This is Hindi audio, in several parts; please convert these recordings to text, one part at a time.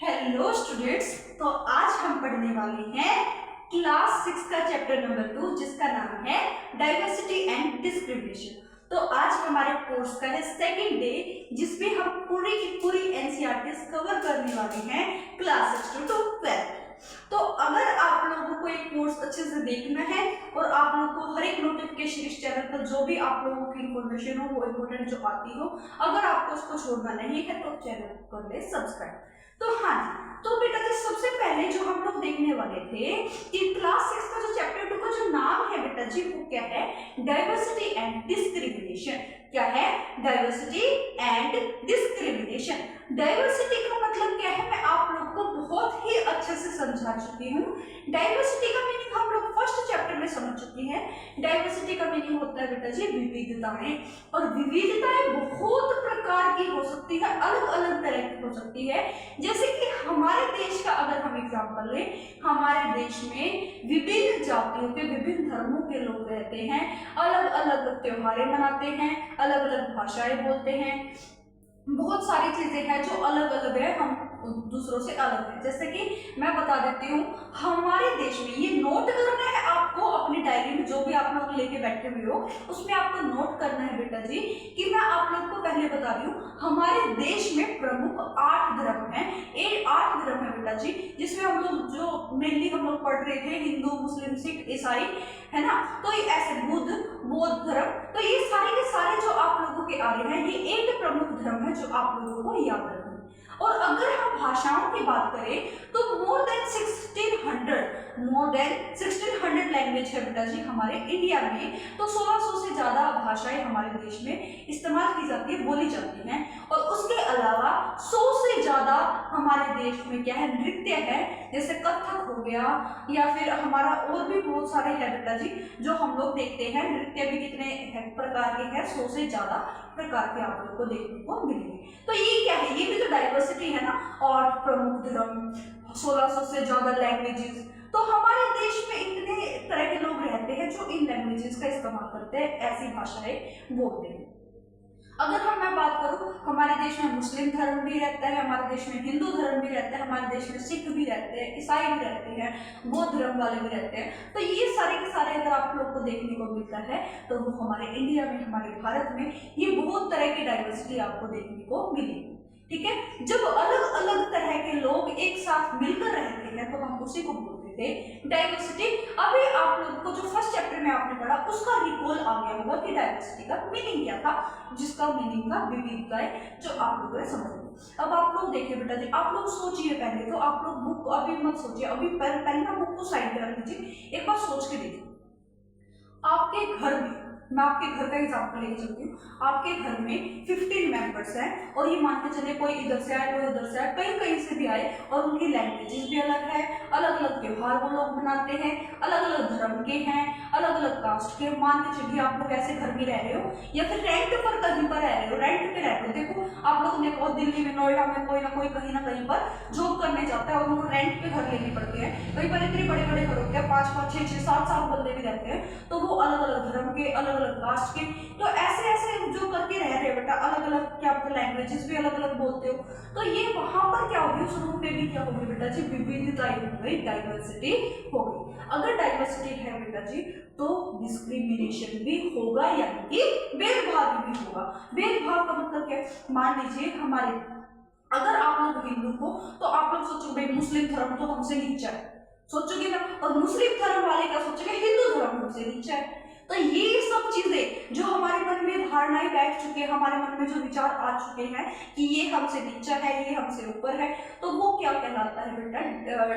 हेलो स्टूडेंट्स, तो आज हम पढ़ने वाले हैं क्लास 6 का चैप्टर नंबर 2 जिसका नाम है डाइवर्सिटी एंड डिस्क्रिमिनेशन। तो आज हमारे कोर्स का है सेकंड डे जिसमें हम पूरी की पूरी एनसीईआरटी कवर करने वाले हैं क्लास 6 टू 12। तो अगर आप लोगों को एक कोर्स अच्छे से देखना है और आप लोगों को हर एक नोटिफिकेशन इस चैनल पर जो भी आप लोगों की इन्फॉर्मेशन हो वो इम्पोर्टेंट जो आती हो, अगर आपको उसको छोड़ना नहीं है तो चैनल को कर ले सब्सक्राइब। तो हाँ जी, तो बेटा जी सबसे पहले जो हम लोग देखने वाले थे कि क्लास 6 का जो चैप्टर 2 का जो नाम है बेटा जी वो क्या है, डाइवर्सिटी एंड डिस्क्रिमिनेशन। क्या है? Diversity and discrimination. डाइवर्सिटी का मतलब क्या है मैं आप लोगों को बहुत ही अच्छे से समझा चुकी हूँ। डाइवर्सिटी का मीनिंग हम लोग फर्स्ट चैप्टर में समझ चुकी हैं। डाइवर्सिटी का मीनिंग होता है बेटा जी विविधताएं, और विविधताएं बहुत प्रकार की हो सकती है, अलग अलग तरह की हो सकती है। जैसे कि हमारे देश का अगर हम एग्जांपल लें, हमारे देश में विभिन्न जातियों के विभिन्न धर्मों के लोग रहते हैं, अलग अलग त्योहारें मनाते हैं, अलग अलग भाषाएं बोलते हैं, बहुत सारी चीजें हैं जो अलग अलग है, हम दूसरों से अलग है। जैसे कि मैं बता देती हूँ, हमारे देश में ये नोट करना है आपको अपनी डायरी में, जो भी आप लोग लेके बैठे हुए हो उसमें आपको नोट करना है बेटा जी कि मैं आप लोग को पहले बता रही हूँ हमारे देश में प्रमुख 8 धर्म हैं। 8 धर्म है बेटा जी, जिसमें हम लोग जो मेनली हम लोग पढ़ रहे थे हिंदू, मुस्लिम, सिख, ईसाई, है ना। तो ये ऐसे बुद्ध, बौद्ध धर्म, तो ये सारे के सारे जो आप लोगों के आ रहे हैं ये 8 प्रमुख धर्म है जो आप लोगों को याद रखना है। और अगर हम भाषाओं की बात करें तो मोर देन 1600 लैंग्वेज है बेटा जी हमारे इंडिया में। तो 1600 से ज्यादा भाषाएं हमारे देश में इस्तेमाल की जाती है, बोली जाती हैं। और उसके अलावा 100 से ज्यादा हमारे देश में क्या है, नृत्य है, जैसे कथक हो गया, या फिर हमारा और भी बहुत सारे है बेटा जी जो हम लोग देखते हैं। नृत्य भी कितने प्रकार के हैं, 100 से ज्यादा प्रकार के आप लोग को देखने को मिलेंगे। तो ये क्या है, ये भी तो डाइवर्सिटी है ना। और प्रमुख धर्म, 1600 से ज्यादा लैंग्वेजेस, तो हमारे देश में इतने तरह के लोग रहते हैं जो इन लैंग्वेजेस का इस्तेमाल करते हैं, ऐसी भाषाएं बोलते हैं। अगर मैं बात करूं, हमारे देश में मुस्लिम धर्म भी रहता है, हमारे देश में हिंदू धर्म भी रहता है, हमारे देश में सिख भी रहते हैं, ईसाई भी रहते हैं, बौद्ध धर्म वाले भी रहते हैं। तो ये सारे के सारे अगर आप लोग को देखने को मिलता है तो वो हमारे इंडिया में, हमारे भारत में ये बहुत तरह की डाइवर्सिटी आपको देखने को मिलेगी। ठीक है, जब अलग अलग तरह के लोग एक साथ मिलकर रहते हैं तो हम उसी को बोलते थे डाइवर्सिटी। अभी आप लोगों को जो फर्स्ट चैप्टर में आपने पढ़ा उसका रिकॉल आ गया होगा कि डाइवर्सिटी का मीनिंग क्या था, जिसका मीनिंग था विविधताएं, जो आप लोगों ने समझ ली। अब आप लोग देखिए बेटा जी, आप लोग सोचिए पहले तो, आप लोग बुक अभी मत सोचिए, अभी पहले ना बुक को साइड पे रख लीजिए, एक बार सोच के देखिए। आपके घर में, मैं आपके घर का एग्जांपल लेके चलती हूँ, आपके घर में 15 मेंबर्स हैं और ये मान के चलिए कोई इधर से आए, कोई उधर से आए, कहीं कहीं से भी आए, और उनकी लैंग्वेजेस भी अलग है, अलग अलग त्योहार वो लोग मनाते हैं, अलग अलग धर्म के हैं, अलग अलग कास्ट के। मान के चलिए आप लोग ऐसे घर में रह रहे हो या फिर रेंट पर कहीं पर रह रहे हो, रेंट पे रह रहे हो। देखो आप लोगों ने कहा दिल्ली में, नोएडा में कोई ना कोई कहीं ना कहीं पर जॉब करने जाता है और उनको रेंट पे घर लेने पड़ते हैं। कहीं पर इतने बड़े बड़े घर होते हैं, 5-5, 6-6, 7-7 बंदे भी रहते हैं, तो वो अलग अलग धर्म के, अलग अलग कास्ट के, तो ऐसे ऐसे जो करके रह रहे बेटा, अलग अलग क्या लैंग्वेजेस भी अलग अलग बोलते हो। तो ये वहां पर क्या होगी, उस रूम में भी क्या होगी बेटा जी, विविधता हो गई, डाइवर्सिटी हो गई। अगर डाइवर्सिटी है बेटा जी तो डिस्क्रिमिनेशन भी होगा, यानी कि भेदभाव भी होगा। भेदभाव का मतलब क्या है, मान लीजिए हमारे, अगर आप लोग हिंदू हो तो आप लोग सोचोगे मुस्लिम धर्म तो हमसे नीचा है, सोचोगे ना, और मुस्लिम धर्म वाले क्या सोचोगे, हिंदू धर्म हमसे नीचा है। तो ये सब चीजें जो हमारे मन में धारणाएं बैठ चुकी है, हमारे मन में जो विचार आ चुके हैं कि ये हमसे नीचा है, ये हमसे ऊपर है, तो वो क्या कहलाता है बेटा,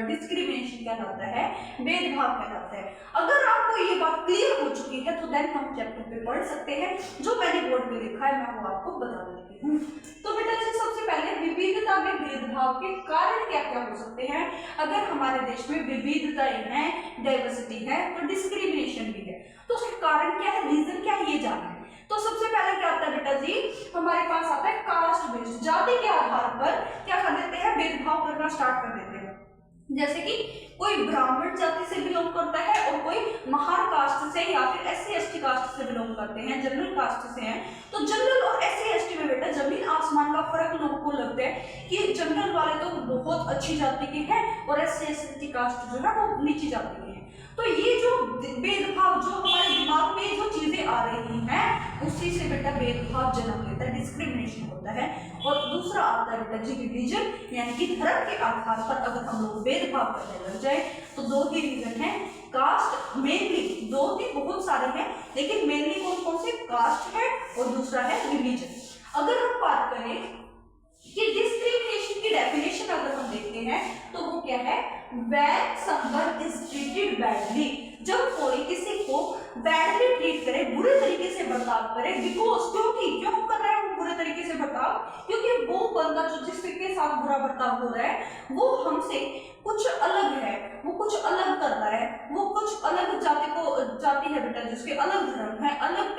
डिस्क्रिमिनेशन कहलाता है, भेदभाव कहलाता है। अगर आपको ये बात क्लियर हो चुकी है तो देन हम चैप्टर पे पढ़ सकते हैं। जो मैंने बोर्ड पे लिखा है मैं वो आपको बता देती हूँ। तो बेटा जी सबसे पहले विविधता में भेदभाव के कारण क्या क्या हो सकते हैं। अगर हमारे देश में विविधताएं हैं, डाइवर्सिटी है, तो डिस्क्रिमिनेशन भी है। तो उसके कारण क्या है, रीजन क्या है, ये जानना है। तो सबसे पहले क्या आता है बेटा जी, हमारे पास आता है कास्ट बेस्ड, जाति के आधार पर क्या कर देते हैं, भेदभाव करना स्टार्ट कर देते हैं। जैसे कि कोई ब्राह्मण जाति से बिलोंग करता है और कोई महार कास्ट से या फिर एससी एसटी कास्ट से बिलोंग करते हैं, जनरल कास्ट से हैं। तो जनरल और एससी एसटी में बेटा जमीन आसमान का फर्क लोगों को लगता है कि जनरल वाले तो बहुत अच्छी जाति के हैं और एससी एसटी कास्ट जो है वो नीची जाति के हैं। तो ये जो भेदभाव जो हमारे दिमाग में जो चीजें आ रही हैं उसी से बेटा भेदभाव जन्म लेता है, डिस्क्रिमिनेशन होता है। और दूसरा आता है बेटा जी रिलीजन, यानी कि धर्म के आधार पर अगर हम लोग भेदभाव करने लग जाए तो दो ही रीजन है, कास्ट मेनली, दो भी बहुत सारे हैं लेकिन मेनली कौन कौन से, कास्ट है और दूसरा है रिलीजन। अगर हम बात करें कि डिस्क्रिमिनेशन की डेफिनेशन अगर हम देखते हैं तो वो क्या है, when someone is treated badly, जब कोई किसी को बैडली ट्रीट करे, बुरे तरीके से बर्ताव करे, बिकॉज क्यों कर रहा है वो बुरे तरीके से बर्ताव, क्योंकि वो बंदा जो जिसके साथ बुरा बर्ताव हो रहा है वो हमसे कुछ अलग है, वो कुछ अलग कर रहा है, वो कुछ अलग जाति है बेटा, जिसके अलग धर्म है, अलग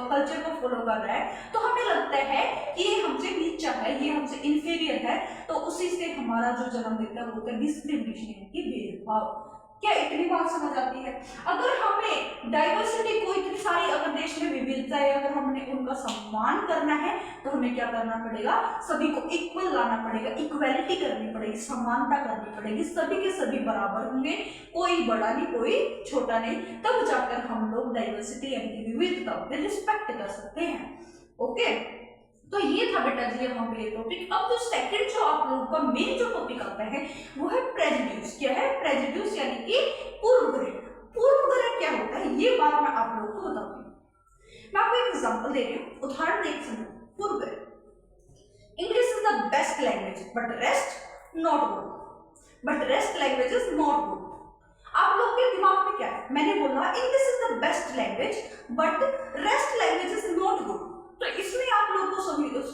कल्चर को फॉलो कर रहा है, तो हमें लगता है कि ये हमसे नीचा है, ये हमसे इंफीरियर है, तो उसी से हमारा जो जन्म लेता है वो होता है डिस्क्रिमिनेशन यानी भेदभाव। क्या इतनी बात समझ आती है? अगर हमें डाइवर्सिटी को इतनी सारी अगर देश में विविधता है, अगर हमने उनका सम्मान करना है तो हमें क्या करना पड़ेगा, सभी को इक्वल लाना पड़ेगा, इक्वालिटी करनी पड़ेगी, समानता करनी पड़ेगी, सभी के सभी बराबर होंगे, कोई बड़ा नहीं कोई छोटा नहीं, तब जाकर हम लोग डाइवर्सिटी यानी विविधता पे रिस्पेक्ट कर सकते हैं। ओके, तो ये था बेटा जी यहाँ पे टॉपिक। अब जो सेकंड जो आप लोगों का मेन जो टॉपिक आता है वो है प्रेजुडियूस। क्या है प्रेजुडियूस? यानी कि पूर्वग्रह। पूर्वग्रह क्या होता है ये बात मैं आप लोगों को बताऊंगी। मैं आपको एक एग्जांपल दे रही हूँ, उदाहरण देख सकते। पूर्वग्रह, English is the best language but rest not good, but rest language is not good. आप लोगों के दिमाग में क्या है? मैंने बोला English is the best language but rest language is not good, तो इसमें आप लोगों को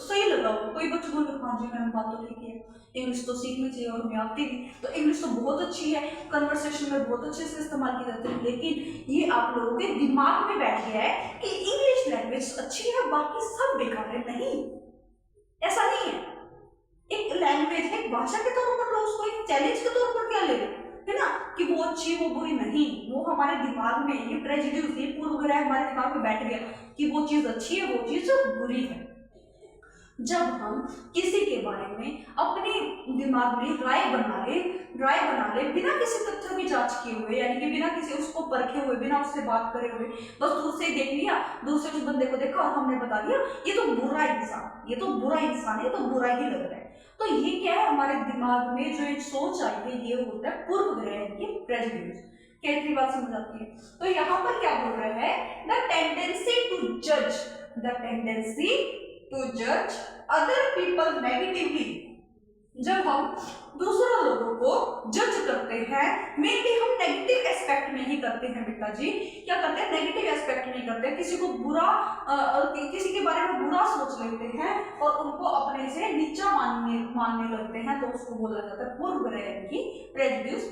सही लगा हो। कोई बच्चे बोले हाँ जी मैम बात तो ठीक है, इंग्लिश तो सीखनी चाहिए और मैं आती थी, तो इंग्लिश तो बहुत अच्छी है, कन्वर्सेशन में बहुत अच्छे से इस्तेमाल की जाती है, लेकिन ये आप लोगों के दिमाग में बैठ गया है कि इंग्लिश लैंग्वेज अच्छी है बाकी सब बेकार है। नहीं, ऐसा नहीं है। एक लैंग्वेज है, एक भाषा के तौर पर लो उसको, एक चैलेंज के तौर पर क्या ले लो, है ना, कि वो अच्छी वो बुरी नहीं, वो हमारे दिमाग में ये प्रेजुडियूस, ये पूर्वग्रह हमारे दिमाग में बैठ गया कि वो चीज अच्छी है वो चीज बुरी है। जब हम किसी के बारे में अपने दिमाग में राय बना ले बिना किसी तथ्यों की जांच किए हुए, यानी कि बिना किसी उसको परखे हुए, बिना उससे बात करे हुए, बस दूर से देख लिया, दूसरे उस बंदे को देखा और हमने बता दिया ये तो बुरा इंसान, ये तो बुरा इंसान है, ये तो बुरा ही लग रहा है, तो ये क्या है हमारे दिमाग में जो एक सोच आई है ये होता है पूर्वग्रह यानी प्रेजुडियूस। क्या इतनी बात समझ आती है? तो यहाँ पर क्या बोल रहा है, द टेंडेंसी टू जज अदर पीपल नेगेटिवली। जब हम दूसरे लोगों को जज करते हैं, मेनली हम नेगेटिव एस्पेक्ट में ही करते हैं बेटा जी। क्या करते हैं? नेगेटिव एस्पेक्ट में करते हैं, किसी को बुरा किसी के बारे में बुरा सोच लेते हैं और उनको अपने से नीचा मानने लगते हैं, तो उसको बोला जाता है पूर्वग्रह यानी प्रेजुडियूस।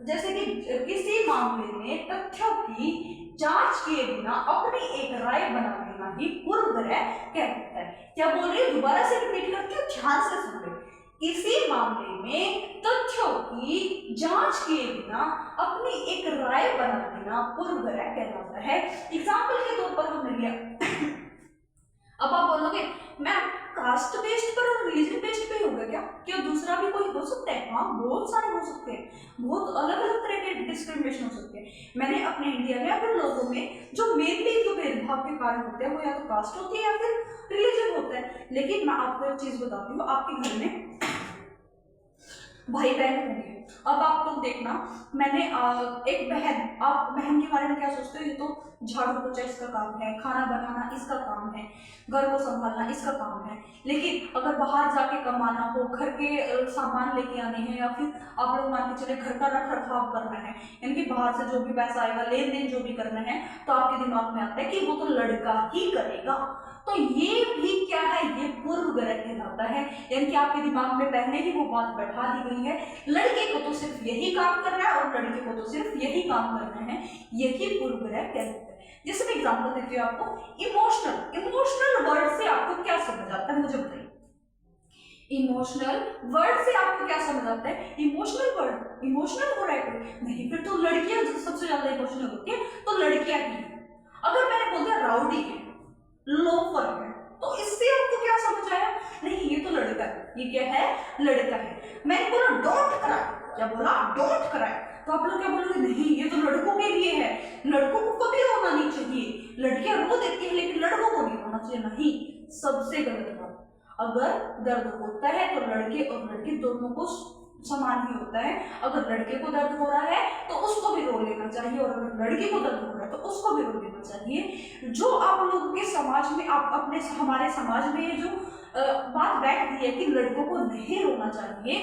जैसे कि किसी मामले में तथ्यों की जांच किए बिना अपनी एक राय बना लेना ही पूर्वग्रह कहलाता है। क्या बोल रही है? दोबारा से रिपीट करती हूँ, ध्यान से सुन ले। किसी मामले में तथ्यों की जांच किए बिना अपनी एक राय बना लेना पूर्वग्रह कहलाता है। एग्जाम्पल के तौर पर हमने लिया, अब आप बोलोगे मैम कास्ट बेस्ड पर और रिलीजन बेस्ड पे होगा क्या दूसरा भी कोई हो सकता है? हाँ, बहुत सारे हो सकते हैं, बहुत अलग अलग तरह के डिस्क्रिमिनेशन हो सकते हैं। मैंने अपने इंडिया में अपने लोगों में जो मेनली जो भेदभाव के कारण होते हैं वो या तो कास्ट होती है या फिर रिलीजन होता है। लेकिन मैं आपको एक चीज बताती हूँ, आपके घर में भाई बहन होंगे, अब आप लोग देखना, मैंने एक बहन, आप बहन के बारे में क्या सोचते हो? ये तो झाड़ू पोछा इसका काम है, खाना बनाना इसका काम है, घर को संभालना इसका काम है। लेकिन अगर बाहर जाके कमाना हो, घर के सामान लेके आने हैं, या फिर आप लोग मान के चले घर का रख रखाव करना है, यानी कि बाहर से जो भी पैसा आएगा, लेन देन जो भी करना है, तो आपके दिमाग में आता है कि वो तो लड़का ही करेगा। तो ये भी क्या है? ये पूर्वग्रह कहलाता है, यानी कि आपके दिमाग में पहले ही वो बात बैठा दी गई है, लड़के को तो सिर्फ यही काम करना है और लड़के को तो सिर्फ यही काम करना है, यही पूर्वग्रह कहलाता है। जैसे मैं एग्जांपल देती हूँ आपको, इमोशनल वर्ड से आपको क्या समझ आता है मुझे बताइए। इमोशनल वर्ड से आपको क्या समझ आता है? इमोशनल वर्ड, इमोशनल हो रहा है कोई? नहीं, फिर तो लड़कियां सबसे ज्यादा इमोशनल होती है, तो लड़कियां ही हैं। अगर मैंने बोल दिया राउडी है, लोफर है, तो इससे आपको क्या समझ आया? नहीं, ये तो लड़का है, ये क्या है? लड़का है। मैंने बोला डोंट क्राई, क्या बोला? डोंट क्राई, तो आप लोग क्या बोलोगे? नहीं, ये तो लड़कों के लिए है, लड़कों को कभी रोना नहीं चाहिए, लड़कियां रो देती है लेकिन लड़कों को नहीं रोना चाहिए। नहीं, सबसे गलत बात। अगर दर्द होता है तो लड़के और लड़की दोनों को समान ही होता है। अगर लड़के को दर्द हो रहा है तो उसको भी रो लेना चाहिए, और अगर लड़की को दर्द हो रहा है तो उसको भी रो लेना चाहिए। जो आप लोगों के समाज में, आप अपने हमारे समाज में जो बात बैठ गई है कि लड़कों को नहीं रोना चाहिए,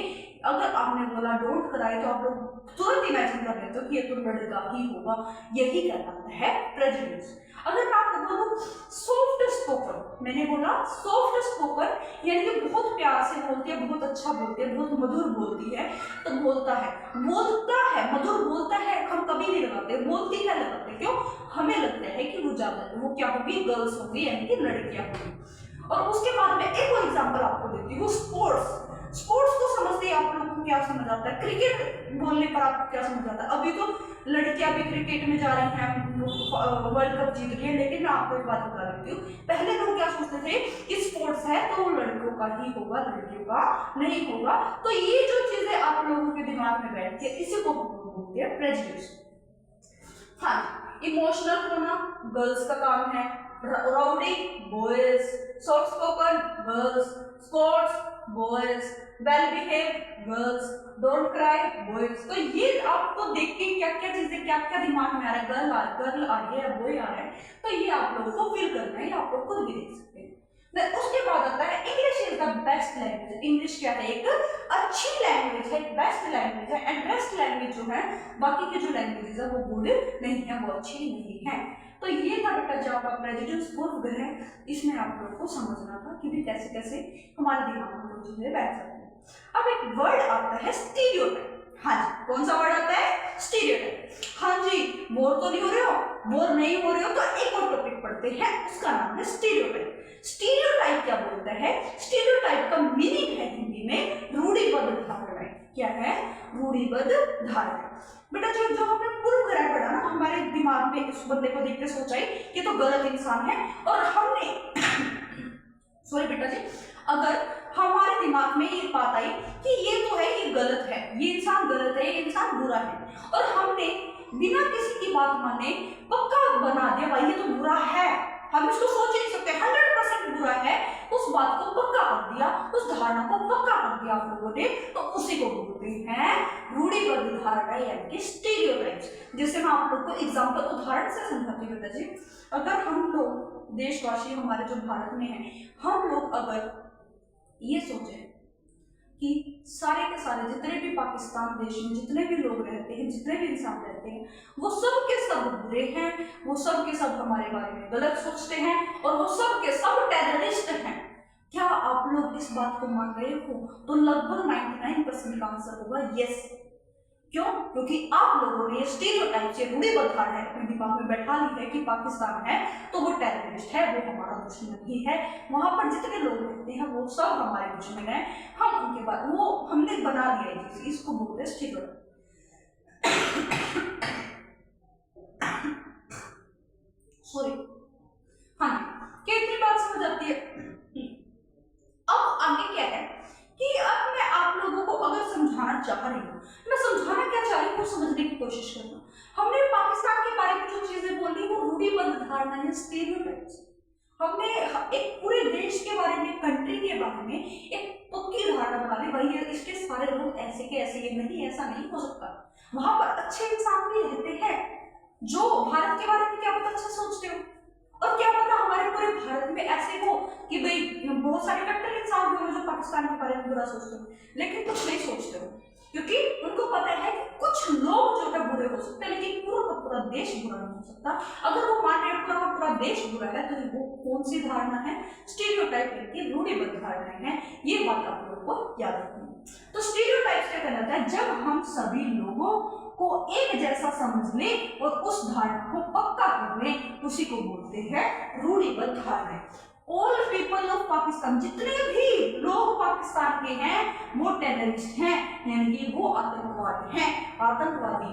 अगर आपने बोला डोंट क्राई, तो आप लोग तुरंत इमेजिन कर लेते हो कि ये तो लड़का ही होगा। यही कहलाता है प्रेजुडिस। अगर मैं आपको बोलूं सॉफ्ट स्पोकन, मैंने बोला सॉफ्ट स्पोकन यानी कि बहुत प्यार से बोलती है, बहुत अच्छा बोलती है, बहुत मधुर बोलती है, तो बोलता है मधुर बोलता है, हम कभी नहीं लगाते, बोलती है लगाते। क्यों? हमें लगता है कि वो ज्यादा, वो क्या होगी? गर्ल्स होगी, यानी कि लड़कियां होगी। और उसके बाद में एक और एग्जांपल आपको देती हूँ, स्पोर्ट्स को समझते ही आप लोगों को क्या समझ आता है? क्रिकेट बोलने पर आपको क्या समझ आता है? अभी तो लड़कियां भी क्रिकेट में जा रही हैं, वर्ल्ड कप जीत रही है, लेकिन मैं आपको एक बात बता देती हूँ, पहले लोग क्या सोचते थे कि स्पोर्ट्स है तो लड़कियों का ही होगा, लड़कियों का नहीं होगा। तो ये जो चीजें आप लोगों के दिमाग में बैठती है, इसी को हम लोग बोलते हैं प्रेजुडिस। हाँ, इमोशनल होना गर्ल्स का काम है, rowdy boys, soft spoken girls, sports boys, well behave girls, don't cry boys. तो ये आपको देख के क्या क्या चीजें, क्या क्या दिमाग में आ रहा है, गर्ल आ रही है, बॉय आ रहा है, तो ये आप लोगों को फील करना है, आप लोग खुद भी देख सकते हैं। उसके बाद आता है English is the best language. English क्या है? एक अच्छी लैंग्वेज है, बेस्ट लैंग्वेज है। एंड बेस्ट लैंग्वेज जो है, बाकी की जो लैंग्वेजेस है वो गुड नहीं है, वो अच्छी नहीं है। तो ये था बेटा जो आपका प्रेजुडिस पूर्व ग्रह, इसमें आप लोगों को समझना था कि भी कैसे कैसे हमारे दिमाग में वो चीजें बैठ सकती हैं। अब एक वर्ड आता है स्टीरियोटाइप। हाँ जी, कौन सा वर्ड आता है? स्टीरियोटाइप। हाँ जी, बोर तो नहीं हो रहे हो? बोर नहीं हो रहे हो तो एक और टॉपिक पढ़ते हैं, उसका नाम है स्टीरियोटाइप। स्टीरियोटाइप क्या बोलता है? स्टीरियोटाइप का मीनिंग है हिंदी में रूढ़िबद्ध धारणा। क्या है? रूढ़िबद्ध धारणा। बेटा जो हमने पूर्व ग्रह पढ़ा ना, हमारे दिमाग में इस बंदे को देख के सोचा कि तो गलत इंसान है, और हमने सॉरी बेटा जी, अगर हमारे दिमाग में ये बात आई कि ये तो है, ये गलत है, ये इंसान गलत है, ये इंसान बुरा है, और हमने बिना किसी की बात माने पक्का बना दिया भाई ये तो बुरा है, हम इसको सोच ही नहीं सकते, 100% बुरा है, उस बात को पक्का कर दिया, उस धारणा को पक्का कर दिया आप लोगों ने, तो उसी को बोलते हैं रूढ़िबद्ध धारणा यानी कि स्टीरियोटाइप्स। जैसे मैं आप लोग को एग्जांपल उदाहरण से समझाती हूँ बेटा जी। अगर हम लोग देशवासी, हमारे जो भारत में है, हम लोग अगर ये सोचे कि सारे के सारे जितने भी पाकिस्तान देश में जितने भी लोग रहते हैं, जितने भी इंसान रहते हैं, वो सब के सब बुरे हैं, वो सब के सब हमारे बारे में गलत सोचते हैं, और वो सब के सब टेररिस्ट हैं, क्या आप लोग इस बात को मान रहे हो? तो लगभग 99% का आंसर होगा यस। क्यों? क्योंकि आप लोगों ने स्टीरियोटाइप से रूढ़िबद्ध धारणा अपने दिमाग में बैठा ली है कि पाकिस्तान है तो वो टेररिस्ट है, वो हमारा दुश्मन ही है, वहां पर जितने लोग रहते हैं वो सब हमारे दुश्मन है, हम उनके बाद वो हमने बना लिया है, इसको बोलते हैं स्टीरियोटाइप। सॉरी, हाँ जी, कितनी बात समझ आती है। अब आगे क्या है कि अब मैं आप लोगों को अगर समझाना चाह रही हूँ, मैं समझाना क्या चाह रही हूँ समझने की कोशिश करना। हमने पाकिस्तान के बारे में जो चीजें बोली वो रूढ़िबद्ध धारणा है, स्टीरियोटाइप्स। हमने एक पूरे देश के बारे में, कंट्री के बारे में एक पक्की धारणा बना ली, भाई इसके सारे लोग ऐसे के ऐसे, ये नहीं, ऐसा नहीं हो सकता। वहां पर अच्छे इंसान भी रहते हैं जो भारत के बारे में क्या पता अच्छा सोचते हो, और क्या पता हमारे पूरे भारत में ऐसे हो कि भाई बहुत सारे कट्टर इंसान हो जो पाकिस्तान के बारे में बुरा सोचते हो, लेकिन कुछ नहीं सोचते हो, क्योंकि उनको पता है कि कुछ लोग जो है बुरे हो सकते हैं, लेकिन पूरा का पूरा देश बुरा नहीं हो सकता। अगर वो मान रहे पूरा का पूरा देश बुरा है तो वो कौन सी धारणा है? स्टीरियोटाइप की रूढ़िबद्ध धारणा है। ये बात आप लोगों को याद रखनी। तो स्टीरियोटाइप क्या कहलाता है? जब हम सभी लोगों को एक जैसा समझ लें और उस धारणा को पक्का कर लें, उसी को बोलते हैं रूढ़िबद्ध धारणा। ऑल पीपल ऑफ पाकिस्तान, जितने भी लोग पाकिस्तान के हैं वो टेररिस्ट हैं, यानी कि वो आतंकवादी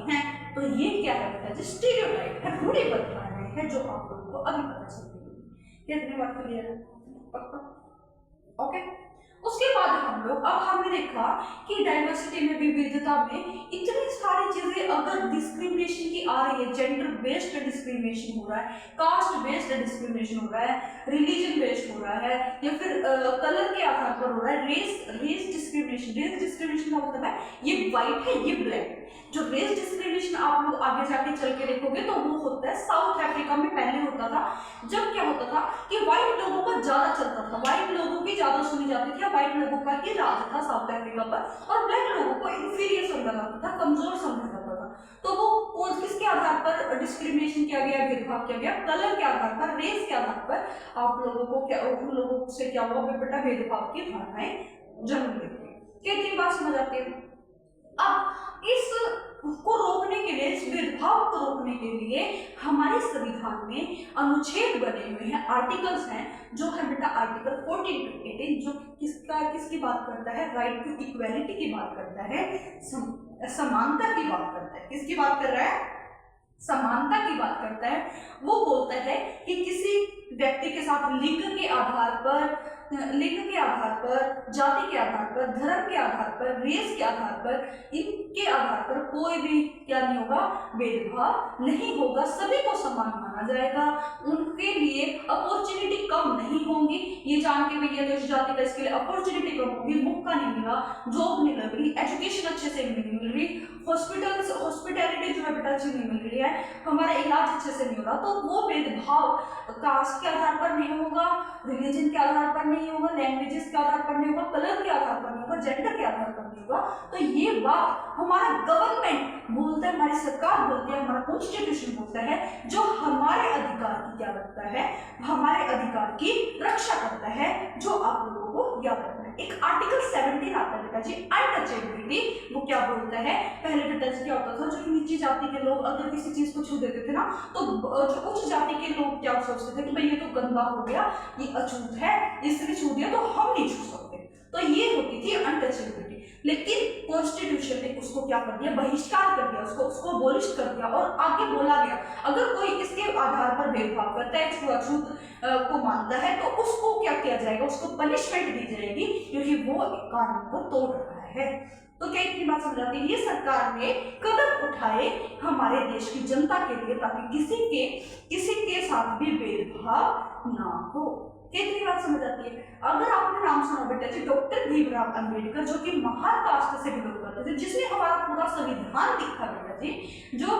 हैं। तो ये क्या है बेटा जी, स्टीरियोटाइप है, रूढ़िबद्ध धारणाएं है जो आप लोगों को अभी पता चल गई। कितनी बात क्लियर है? पक्का? ओके। उसके बाद हम लोग, अब हमने देखा कि डाइवर्सिटी में, विविधता में इतनी सारी चीजें अगर डिस्क्रिमिनेशन की आ रही है, जेंडर बेस्ड डिस्क्रिमिनेशन हो रहा है, कास्ट बेस्ड डिस्क्रिमिनेशन हो रहा है, रिलीजन बेस्ड हो रहा है, या फिर कलर के आधार पर हो रहा है, रेस डिस्क्रिमिनेशन का मतलब है ये व्हाइट है ये ब्लैक। जो रेस डिस्क्रिमिनेशन आप लोग आगे जाके चल के देखोगे तो वो होता है साउथ अफ्रीका में पहले होता था, जब क्या होता था कि व्हाइट लोगों का ज्यादा चलता था, व्हाइट लोगों की ज्यादा सुनी जाती थी, व्हाइट लोगों का ही राज था साउथ अफ्रीका पर, और ब्लैक लोगों को इंफीरियर समझा जाता था, कमजोर समझा जाता था। तो वो किसके आधार पर डिस्क्रिमिनेशन किया गया, भेदभाव किया गया, कलर के आधार पर, रेस के आधार पर आप लोगों को क्या, उन लोगों से क्या हुआ बेटा, भेदभाव की धारणाएं जन्म लेती है। कितनी बात समझ आती है? अब इसको रोकने के लिए, इस भेदभाव को रोकने के लिए हमारे संविधान में अनुच्छेद बने हुए हैं, आर्टिकल्स हैं, जो है बेटा आर्टिकल 14 to 18, जो किसकी बात करता है, राइट टू इक्वेलिटी की बात करता है, समानता की बात करता है। किसकी बात कर रहा है? समानता की बात करता है। वो बोलता है कि किसी व्यक्ति के साथ लिंग के आधार पर, जाति के आधार पर, धर्म के आधार पर, रेस के आधार पर, इनके आधार पर कोई भी क्या नहीं होगा, भेदभाव नहीं होगा, सभी को समान माना जाएगा, उनके लिए अपॉर्चुनिटी कम नहीं होंगी। ये जान के भैया इस जाति का, इसके लिए अपॉर्चुनिटी कम होगी, मौका नहीं मिला, जॉब नहीं लग रही, एजुकेशन अच्छे से नहीं मिल रही, हॉस्पिटैलिटी जो है बेटा अच्छी नहीं मिल रही है, हमारा इलाज अच्छे से नहीं हो रहा, तो वो भेदभाव कास्ट के आधार पर नहीं होगा, रिलीजन के आधार पर नहीं होगा, लैंग्वेजेस के आधार पर नहीं होगा, कलर के आधार पर नहीं होगा, जेंडर के आधार पर नहीं होगा। तो ये बात हमारा गवर्नमेंट बोलता है, हमारी सरकार बोलती है, हमारा कॉन्स्टिट्यूशन बोलता है, जो हमारे अधिकार की क्या करता है, हमारे अधिकार की रक्षा करता है, जो आप लोगों को याद रखना है। एक आर्टिकल 17 आता है बेटा जी, अनटचेबिलिटी। वो क्या बोलता है, पहले बेटा जी क्या होता था, जो नीची जाति के लोग अगर किसी चीज को छू देते थे ना, तो जो उच्च जाति के लोग क्या सोचते थे कि भाई ये तो गंदा हो गया, ये अछूत है, इसने छू दिया तो हम नहीं छू सकते। तो ये होती थी अनटचेबिलिटी। लेकिन कॉन्स्टिट्यूशन ने उसको क्या कर दिया, बहिष्कार कर दिया, उसको अबॉलिश कर दिया, और आगे बोला गया अगर कोई इसके आधार पर भेदभाव करता है, छुआछूत को मानता है, तो उसको क्या किया जाएगा, उसको पनिशमेंट दी जाएगी, क्योंकि वो कानून को तोड़ रहा है। तो क्या इतनी बात समझ आती है? ये सरकार ने कदम उठाए हमारे देश की जनता के लिए, ताकि किसी के साथ भी भेदभाव ना हो। कितनी बात समझ आती है? अगर आपने नाम सुना बेटा जी, डॉक्टर भीमराव अंबेडकर, जो कि महार कास्ट से बिलोंग करते थे, जिसने हमारा पूरा संविधान लिखा बेटा जी, जो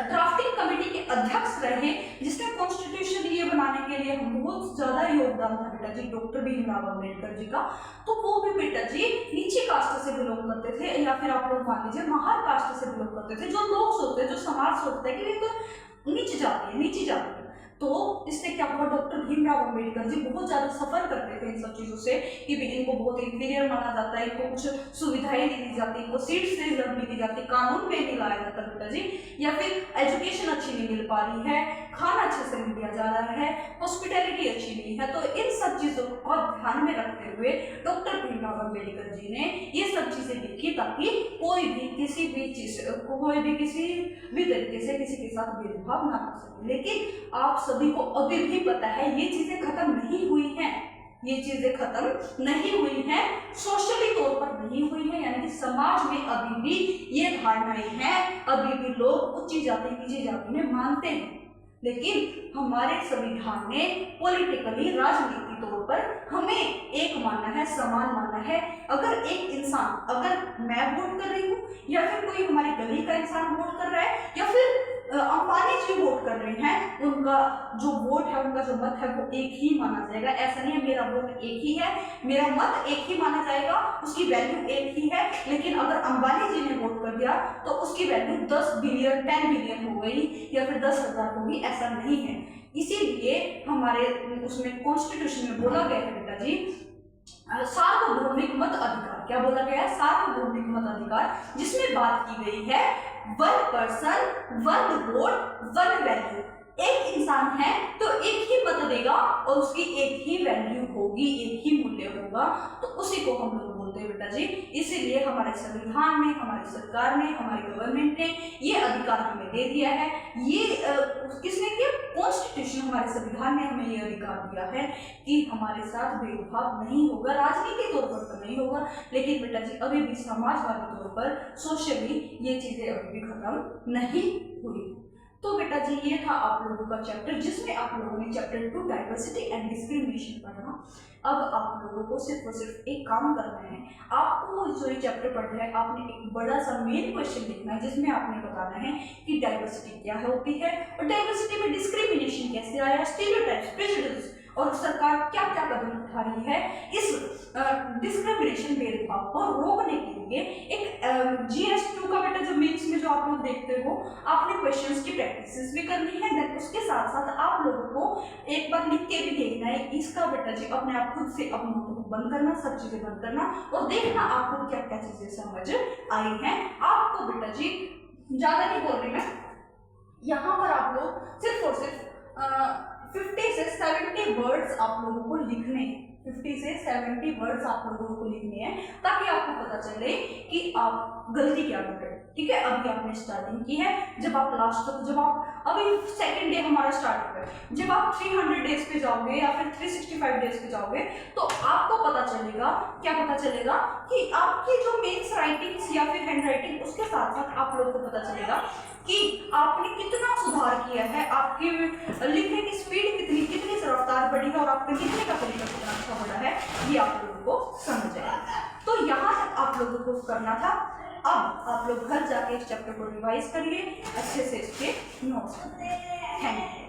ड्राफ्टिंग कमेटी के अध्यक्ष रहे, जिसने कॉन्स्टिट्यूशन ये बनाने के लिए बहुत ज्यादा योगदान था बेटा जी डॉक्टर भीमराव अंबेडकर जी का। तो वो भी बेटा जी नीचे कास्ट से बिलोंग करते थे, या फिर आप लोग मान लीजिए महार कास्ट से बिलोंग करते थे। जो लोग सोचते हैं, जो समाज सोचता है कि ये तो नीची जाति है, तो इससे क्या हुआ, डॉक्टर भीमराव अंबेडकर जी बहुत ज्यादा सफर करते थे इन सब चीजों से, कि इनको बहुत इंफीरियर माना जाता है, इनको कुछ सुविधाएं नहीं दी जाती, इनको सीट से रिजर्व नहीं दी जाती, कानून में नहीं लाया जाता बेटा जी, या फिर एजुकेशन अच्छी नहीं मिल पा रही है, खाना अच्छे से नहीं दिया जा रहा है, हॉस्पिटैलिटी अच्छी नहीं है। तो इन सब चीजों को ध्यान में रखते हुए डॉक्टर भीमराव अंबेडकर जी ने ये सब चीजें देखी, ताकि कोई भी किसी भी तरीके से किसी के साथ भेदभाव ना कर सके। लेकिन आप सभी को अभी भी पता है ये चीजें खत्म नहीं हुई हैं, ये चीजें खत्म नहीं हुई हैं, सोशली तौर पर नहीं हुई है, यानी कि समाज में अभी भी ये धारणाएं हैं, अभी भी लोग उच्च जाति नीची जाति में मानते हैं। लेकिन हमारे संविधान ने पॉलिटिकली, राजनीतिक तौर पर हमें एक मानना है, समान मानना है। अगर एक इंसान, अगर मैं वोट कर रही हूँ, या फिर कोई हमारी गली का इंसान वोट कर रहा है, या फिर अंबानी जी वोट कर रहे हैं, उनका जो वोट है, उनका जो मत है वो एक ही माना जाएगा। ऐसा नहीं है मेरा वोट एक ही है, मेरा मत एक ही माना जाएगा, उसकी वैल्यू एक ही है। लेकिन अगर अंबानी जी ने वोट कर दिया तो उसकी वैल्यू 10 बिलियन 10 बिलियन हो गई, या फिर 10,000 होगी, ऐसा नहीं है। इसीलिए हमारे उसमें कॉन्स्टिट्यूशन में बोला गया है बेटा जी, सार्वभौमिक मत अधिकार। क्या बोला गया है? सार्वभौमिक मत अधिकार, जिसमें बात की गई है 1 पर्सन 1 वोट 1 वैल्यू। एक इंसान है तो एक ही मत देगा और उसकी एक ही वैल्यू होगी, एक ही मूल्य होगा, तो उसी को हम लोग बोलते हैं बेटा जी। इसीलिए हमारे संविधान में, हमारी सरकार ने, हमारी गवर्नमेंट ने ये अधिकार हमें दे दिया है। ये किसने दिया? कॉन्स्टिट्यूशन, हमारे संविधान ने हमें ये अधिकार दिया है कि हमारे साथ भेदभाव नहीं होगा। राजनीतिक तौर पर तो नहीं होगा, लेकिन बेटा जी अभी भी समाजवादी तौर पर, सोशली ये चीजें अभी भी खत्म नहीं हुई। तो बेटा जी ये था आप लोगों का चैप्टर, जिसमें आप लोगों ने चैप्टर 2 डाइवर्सिटी एंड डिस्क्रिमिनेशन पढ़ा। अब आप लोगों को सिर्फ और सिर्फ एक काम करना है, आपको जो ये चैप्टर पढ़ना है, आपने एक बड़ा सा मेन क्वेश्चन लिखना है, जिसमें आपने बताना है कि डाइवर्सिटी क्या होती है और डाइवर्सिटी में डिस्क्रिमिनेशन कैसे आया, स्टीरियोटाइप्स, प्रेजुडिस, और सरकार क्या क्या कदम उठा रही है इस डिस्क्रिमिनेशन, भेदभाव को रोकने के लिए। एक GS2 का बेटा जो मेंस में जो आप लोग देखते हो, आपने क्वेश्चंस की प्रैक्टिस भी करनी है, देन उसके साथ साथ आप लोगों को एक बार लिख के भी देखना है। इसका बेटा जी अपने आप खुद से अपने नोटबुक बंद करना, सब चीजें बंद करना और देखना आपको क्या क्या चीजें समझ आई हैं। आपको बेटा जी ज्यादा नहीं बोल रही मैं, यहाँ पर आप लोग सिर्फ और सिर्फ 50 से 70 वर्ड्स आप लोगों को लिखने हैं। 50 से 70 वर्ड्स आप लोगों को लिखने हैं, ताकि आपको पता चले कि आप गलती क्या कर रहे हैं। ठीक है, अभी आपने स्टार्टिंग की है, जब आप लास्ट तक, जब आप अभी सेकंड डे हमारा स्टार्ट हुआ है, जब आप 300 डेज पे जाओगे या फिर 365 डेज पे जाओगे, तो आपको पता चलेगा, क्या पता चलेगा कि आपकी जो मेन्स राइटिंग्स या फिर हैंड राइटिंग, उसके साथ साथ आप लोगों को पता चलेगा कि आपने कितना सुधार किया है, आपकी लिखने की स्पीड कितनी रफ्तार बढ़ी है और आपके लिखने का तरीका कितना अच्छा बढ़ा है, ये आप लोगों को समझ आएगा। तो यहाँ तक आप लोगों को करना था। अब आप लोग घर जाके इस चैप्टर को रिवाइज करिए, अच्छे से इसके नोट्स। Thank you.